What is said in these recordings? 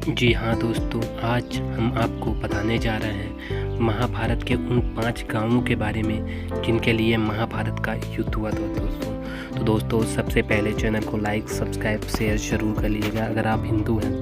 जी हाँ दोस्तों, आज हम आपको बताने जा रहे हैं महाभारत के उन 5 गांवों के बारे में जिनके लिए महाभारत का युद्ध हुआ था दोस्तों। तो दोस्तों, सबसे पहले चैनल को लाइक, सब्सक्राइब, शेयर जरूर कर लीजिएगा अगर आप हिंदू हैं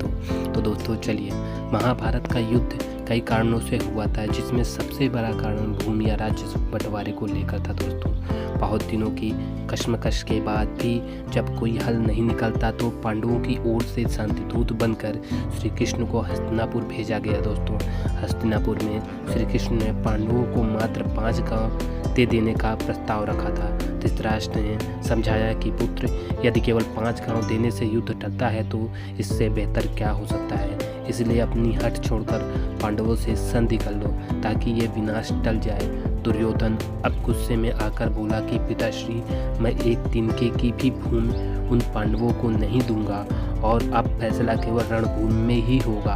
तो दोस्तों चलिए, महाभारत का युद्ध कई कारणों से हुआ था, जिसमें सबसे बड़ा कारण भूमि या राज्य बंटवारे को लेकर था दोस्तों। बहुत दिनों की कश्मकश के बाद भी जब कोई हल नहीं निकलता तो पांडवों की ओर से शांतिदूत बनकर श्री कृष्ण को हस्तिनापुर भेजा गया दोस्तों। हस्तिनापुर में श्री कृष्ण ने पांडवों को मात्र 5 गांव दे देने का प्रस्ताव रखा था। धृतराष्ट्र ने समझाया कि पुत्र, यदि केवल 5 गांव देने से युद्ध टलता है तो इससे बेहतर क्या हो सकता है, इसलिए अपनी हट छोड़कर पांडवों से संधि कर लो ताकि ये विनाश टल जाए। दुर्योधन अब गुस्से में आकर बोला कि पिताश्री, मैं एक तिनके की भी भूमि उन पांडवों को नहीं दूंगा और अब फैसला केवल रणभूमि में ही होगा।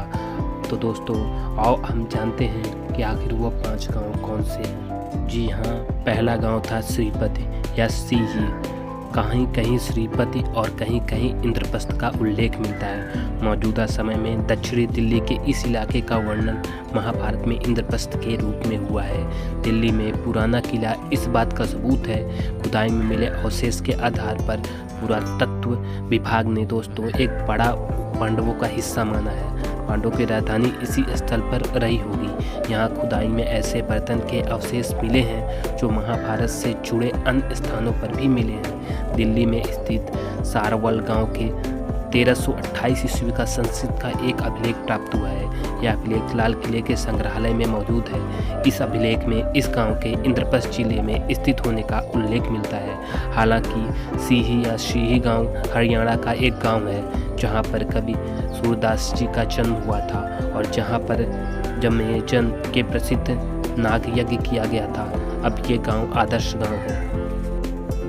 तो दोस्तों, आओ हम जानते हैं कि आखिर वो 5 गांव कौन से हैं। जी हाँ, पहला गांव था श्रीपति या सीही। कहीं कहीं श्रीपति और कहीं कहीं इंद्रप्रस्थ का उल्लेख मिलता है। मौजूदा समय में दक्षिणी दिल्ली के इस इलाके का वर्णन महाभारत में इंद्रप्रस्थ के रूप में हुआ है। दिल्ली में पुराना किला इस बात का सबूत है। खुदाई में मिले अवशेष के आधार पर पुरातत्व विभाग ने दोस्तों एक बड़ा पांडवों का हिस्सा माना है। पांडवों की राजधानी इसी स्थल पर रही होगी। यहाँ खुदाई में ऐसे बर्तन के अवशेष मिले हैं जो महाभारत से जुड़े अन्य स्थानों पर भी मिले हैं। दिल्ली में स्थित सारवल गांव के 1328 ईस्वी का संस्कृत का एक अभिलेख प्राप्त हुआ है। यह अभिलेख लाल किले के संग्रहालय में मौजूद है। इस अभिलेख में इस गांव के इंद्रप्रस्थ जिले में स्थित होने का उल्लेख मिलता है। हालांकि सीही या शीही गांव हरियाणा का एक गांव है जहां पर कवि सूरदास जी का जन्म हुआ था और जहां पर जमयजन के प्रसिद्ध नाग यज्ञ किया गया था। अब ये गांव आदर्श गांव है।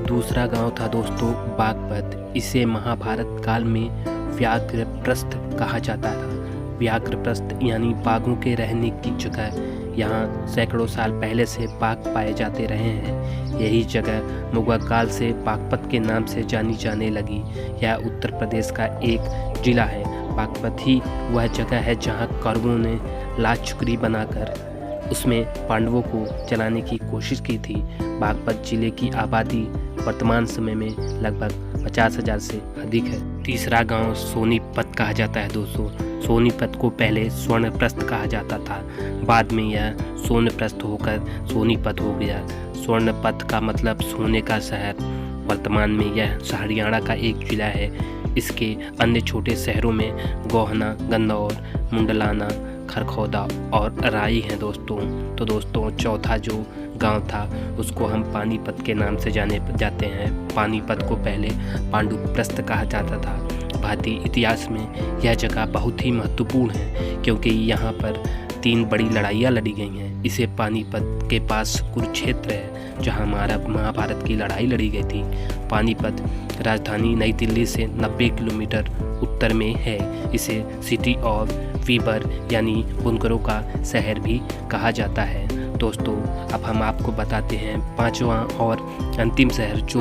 दूसरा गांव था दोस्तों बागपत। इसे महाभारत काल में व्याघ्रप्रस्थ कहा जाता था। व्याघ्रप्रस्थ यानी बाघों के रहने की जगह। यहाँ सैकड़ों साल पहले से बाघ पाए जाते रहे हैं। यही जगह मुगल काल से बागपत के नाम से जानी जाने लगी। यह उत्तर प्रदेश का एक जिला है। बागपत ही वह जगह है जहाँ कौरवों ने लाचुकरी बनाकर उसमें पांडवों को जलाने की कोशिश की थी। बागपत जिले की आबादी वर्तमान समय में लगभग 50,000 से अधिक है। तीसरा गांव सोनीपत कहा जाता है दोस्तों। सोनीपत को पहले स्वर्णप्रस्थ कहा जाता था, बाद में यह सोनप्रस्थ होकर सोनीपत हो गया। स्वर्णपत का मतलब सोने का शहर। वर्तमान में यह हरियाणा का एक जिला है। इसके अन्य छोटे शहरों में गोहना, गन्नौर, मुंडलाना, खरखौदा और राई हैं दोस्तों। तो दोस्तों, चौथा जो गांव था उसको हम पानीपत के नाम से जाने जाते हैं। पानीपत को पहले पांडुप्रस्थ कहा जाता था। भारतीय इतिहास में यह जगह बहुत ही महत्वपूर्ण है क्योंकि यहाँ पर 3 बड़ी लड़ाइयाँ लड़ी गई हैं। इसे पानीपत के पास कुरुक्षेत्र है जहाँ महाभारत की लड़ाई लड़ी गई थी। पानीपत राजधानी नई दिल्ली से 90 किलोमीटर उत्तर में है। इसे सिटी ऑफ वीवर यानी बुनकरों का शहर भी कहा जाता है। दोस्तों, अब हम आपको बताते हैं 5वां और अंतिम शहर जो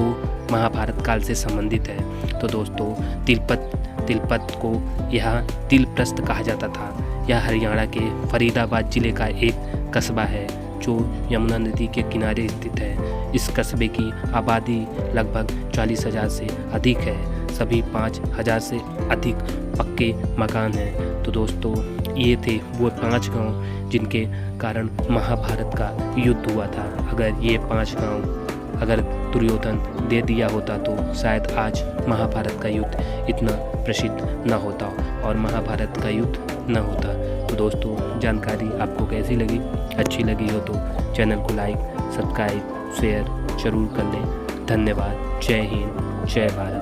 महाभारत काल से संबंधित है। तो दोस्तों, तिलपत को यह तिलप्रस्थ कहा जाता था। यह हरियाणा के फरीदाबाद जिले का एक कस्बा है जो यमुना नदी के किनारे स्थित है। इस कस्बे की आबादी लगभग 40,000 से अधिक है। सभी 5,000 से अधिक पक्के मकान हैं। तो दोस्तों, ये थे वो 5 गांव जिनके कारण महाभारत का युद्ध हुआ था। अगर ये 5 गांव अगर दुर्योधन दे दिया होता तो शायद आज महाभारत का युद्ध इतना प्रसिद्ध न होता और महाभारत का युद्ध न होता। तो दोस्तों, जानकारी आपको कैसी लगी? अच्छी लगी हो तो चैनल को लाइक, सब्सक्राइब, शेयर जरूर कर लें। धन्यवाद। जय हिंद, जय भारत।